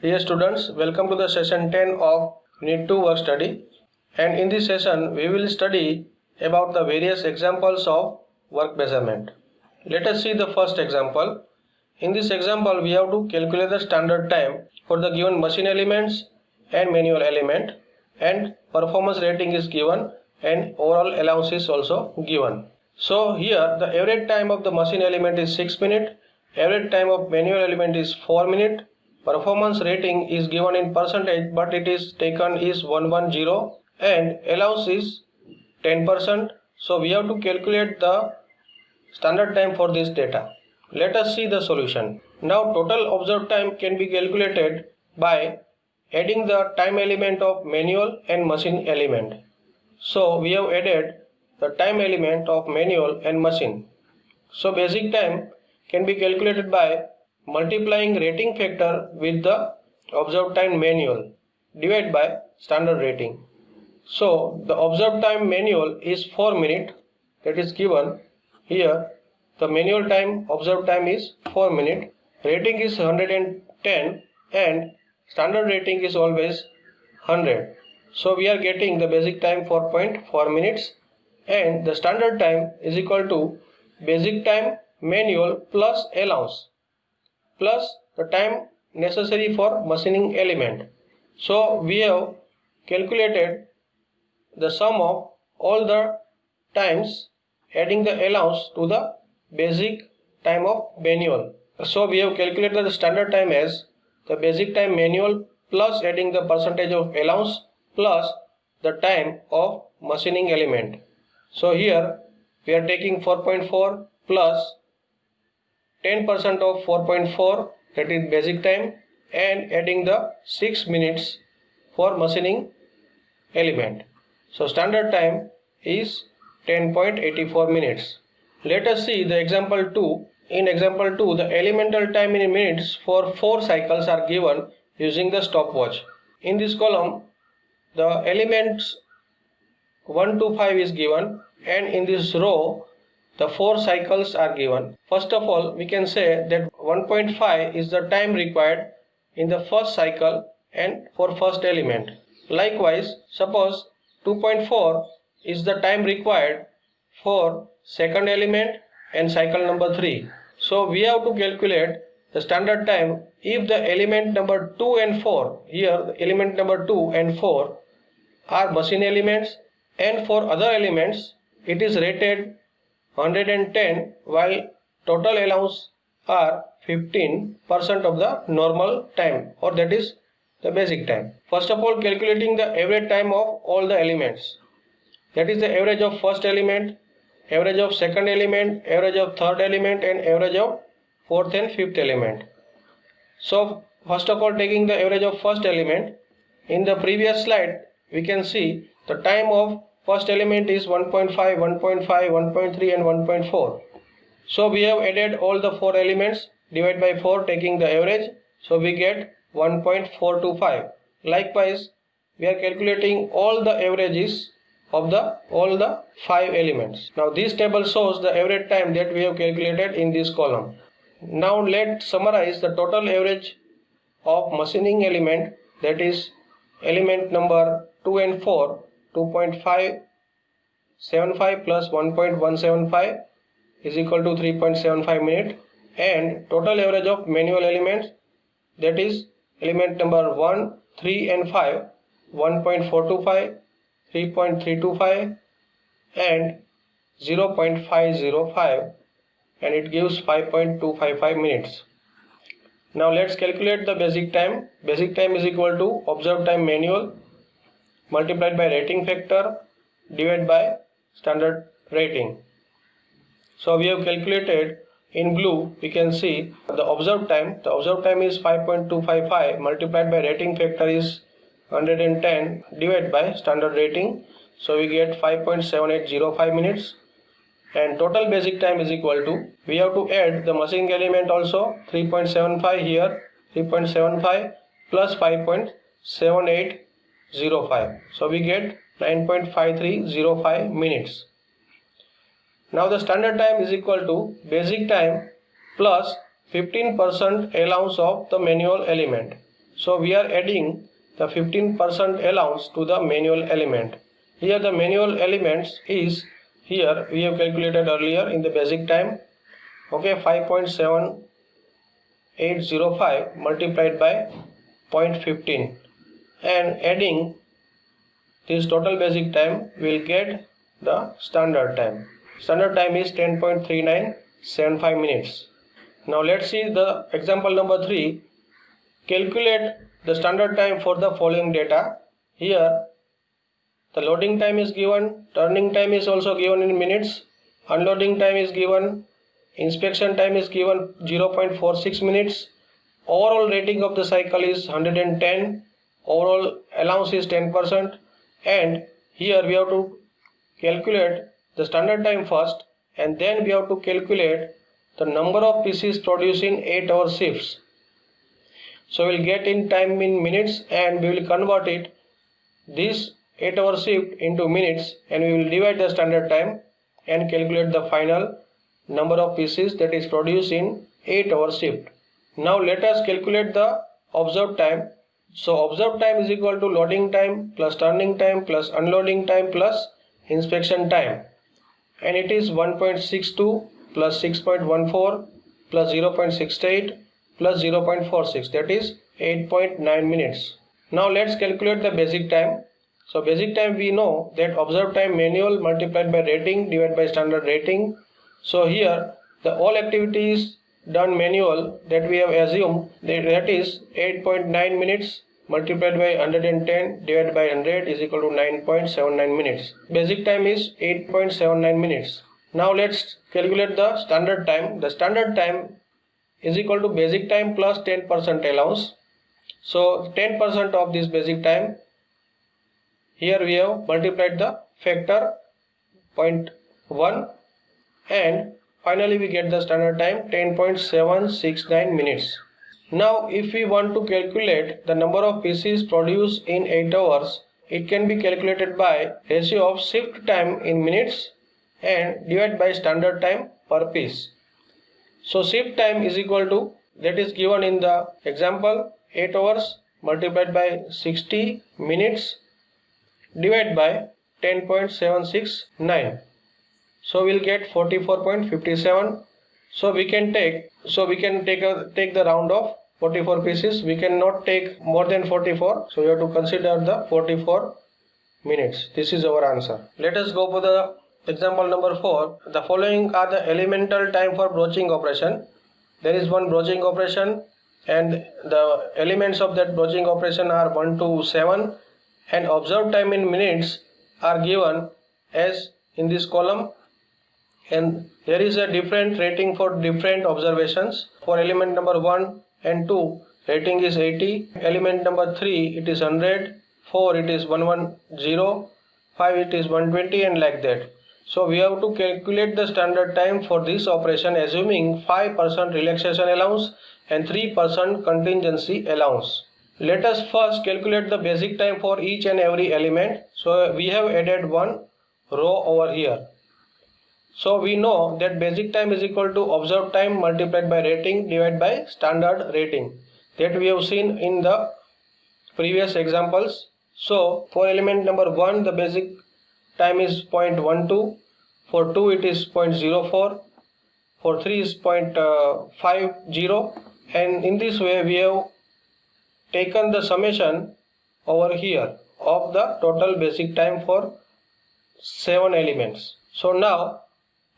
Dear students, welcome to the session 10 of Unit 2 work study, and in this session we will study about the various examples of work measurement. Let us see the first example. In this example we have to calculate the standard time for the given machine elements and manual element, and performance rating is given and overall allowance is also given. So here the average time of the machine element is 6 minutes, average time of manual element is 4 minutes. Performance rating is given in percentage, but it is taken is 110, and allowance is 10%. So we have to calculate the standard time for this data. Let us see the solution. Now total observed time can be calculated by adding the time element of manual and machine element. So we have added the time element of manual and machine. So basic time can be calculated by multiplying rating factor with the observed time manual divided by standard rating. So the observed time manual is 4 minutes, that is given here. The manual time observed time is 4 minutes, rating is 110 and standard rating is always 100. So we are getting the basic time 4.4 minutes, and the standard time is equal to basic time manual plus allowance plus the time necessary for machining element. So we have calculated the sum of all the times adding the allowance to the basic time of manual. So we have calculated the standard time as the basic time manual plus adding the percentage of allowance plus the time of machining element. So here we are taking 4.4 plus 10% of 4.4, that is basic time, and adding the 6 minutes for machining element. So standard time is 10.84 minutes. Let us see the example 2. In example 2, the elemental time in minutes for 4 cycles are given using the stopwatch. In this column, the elements 1 to 5 is given, and in this row the 4 cycles are given. First of all, we can say that 1.5 is the time required in the first cycle and for first element. Likewise, suppose 2.4 is the time required for second element and cycle number 3. So we have to calculate the standard time if the element number 2 and 4, here the element number 2 and 4 are machine elements, and for other elements it is rated 110 while total allowance are 15% of the normal time, or that is the basic time. First of all, calculating the average time of all the elements, that is the average of first element, average of second element, average of third element, and average of fourth and fifth element. So first of all, taking the average of first element, in the previous slide we can see the time of first element is 1.5, 1.5, 1.3 and 1.4. So we have added all the 4 elements, divide by 4 taking the average, so we get 1.425. Likewise, we are calculating all the averages of all the 5 elements. Now this table shows the average time that we have calculated in this column. Now let's summarize the total average of machining element, that is element number 2 and 4, 2.575 plus 1.175 is equal to 3.75 minutes, and total average of manual elements, that is element number 1, 3 and 5, 1.425, 3.325 and 0.505, and it gives 5.255 minutes. Now let's calculate the basic time. Basic time is equal to observed time manual multiplied by rating factor divided by standard rating. So we have calculated in blue, we can see the observed time. The observed time is 5.255 multiplied by rating factor is 110 divided by standard rating. So we get 5.7805 minutes, and total basic time is equal to, we have to add the machining element also, 3.75 here, 3.75 plus 5.7805. So we get 9.5305 minutes. Now the standard time is equal to basic time plus 15% allowance of the manual element. So we are adding the 15% allowance to the manual element. Here the manual elements is, here we have calculated earlier in the basic time, okay, 5.7805 multiplied by 0.15, and adding this total basic time will get the standard time. Standard time is 10.3975 minutes. Now let's see the example number 3. Calculate the standard time for the following data. Here the loading time is given, turning time is also given in minutes, unloading time is given, inspection time is given 0.46 minutes, overall rating of the cycle is 110, overall allowance is 10%, and here we have to calculate the standard time first, and then we have to calculate the number of pieces produced in 8-hour shifts. So we will get in time in minutes, and we will convert it this 8-hour shift into minutes, and we will divide the standard time and calculate the final number of pieces that is produced in 8-hour shift. Now let us calculate the observed time. So observed time is equal to loading time plus turning time plus unloading time plus inspection time, and it is 1.62 plus 6.14 plus 0.68 plus 0.46, that is 8.9 minutes. Now let's calculate the basic time. So basic time, we know that observed time manual multiplied by rating divided by standard rating. So here the all activities done manual that we have assumed, that is 8.9 minutes multiplied by 110 divided by 100 is equal to 9.79 minutes. Basic time is 8.79 minutes. Now let's calculate the standard time. The standard time is equal to basic time plus 10% allowance. So 10% of this basic time, here we have multiplied the factor 0.1, and finally we get the standard time 10.769 minutes. Now if we want to calculate the number of pieces produced in 8 hours, it can be calculated by ratio of shift time in minutes and divided by standard time per piece. So shift time is equal to, that is given in the example, 8 hours multiplied by 60 minutes divided by 10.769. So we'll get 44.57. So we can take the round of 44 pieces. We cannot take more than 44. So we have to consider the 44 minutes. This is our answer. Let us go for the example number 4. The following are the elemental time for broaching operation. There is one broaching operation, and the elements of that broaching operation are 1 to 7, and observed time in minutes are given as in this column, and there is a different rating for different observations. For element number 1 and 2, rating is 80. Element number 3, it is 100. 4, it is 110. 5, it is 120, and like that. So we have to calculate the standard time for this operation, assuming 5% relaxation allowance and 3% contingency allowance. Let us first calculate the basic time for each and every element. So we have added one row over here. So we know that basic time is equal to observed time multiplied by rating divided by standard rating, that we have seen in the previous examples. So for element number 1, the basic time is 0.12. For 2 it is 0.04. For 3 is 0.50, and in this way we have taken the summation over here of the total basic time for 7 elements. So now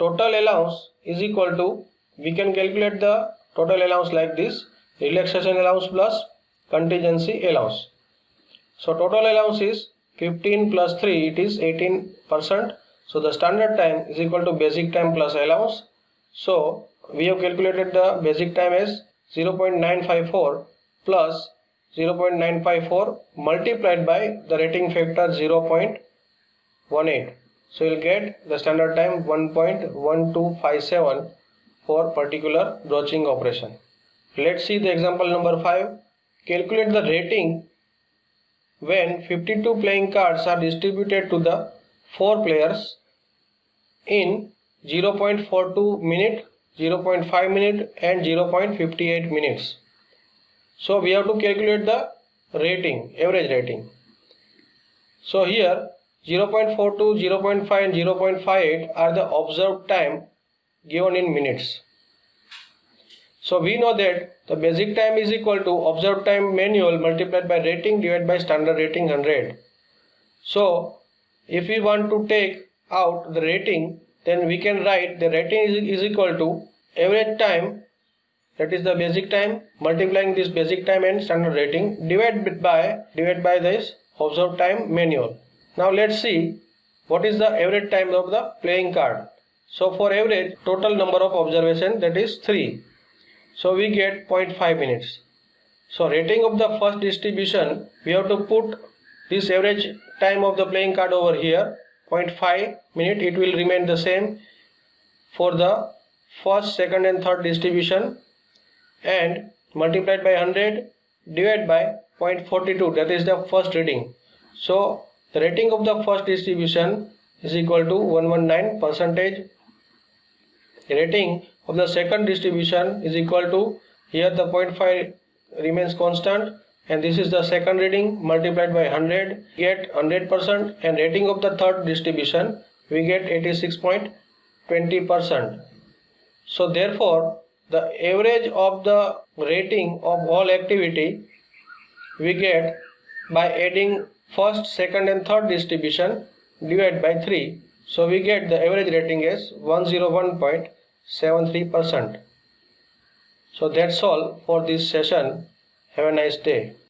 total allowance is equal to, we can calculate the total allowance like this: relaxation allowance plus contingency allowance. So total allowance is 15 plus 3, it is 18%. So the standard time is equal to basic time plus allowance. So we have calculated the basic time as 0.954 plus 0.954 multiplied by the rating factor 0.18. So you will get the standard time 1.1257 for particular broaching operation. Let's see the example number 5. Calculate the rating when 52 playing cards are distributed to the 4 players in 0.42 minute, 0.5 minute and 0.58 minutes. So we have to calculate the rating, average rating. So here 0.42, 0.5 and 0.58 are the observed time given in minutes. So we know that the basic time is equal to observed time manual multiplied by rating divided by standard rating 100. So if we want to take out the rating, then we can write the rating is equal to average time, that is the basic time, multiplying this basic time and standard rating divided by this observed time manual. Now let's see what is the average time of the playing card. So for average total number of observation, that is 3. So we get 0.5 minutes. So rating of the first distribution, we have to put this average time of the playing card over here, 0.5 minute. It will remain the same for the first, second and third distribution, and multiplied by 100 divided by 0.42, that is the first reading. So the rating of the first distribution is equal to 119%. Rating of the second distribution is equal to, here the 0.5 remains constant, and this is the second reading multiplied by 100, get 100%, and rating of the third distribution we get 86.20%. So therefore the average of the rating of all activity we get by adding first, second and third distribution divided by 3. So we get the average rating as 101.73%. So that's all for this session. Have a nice day.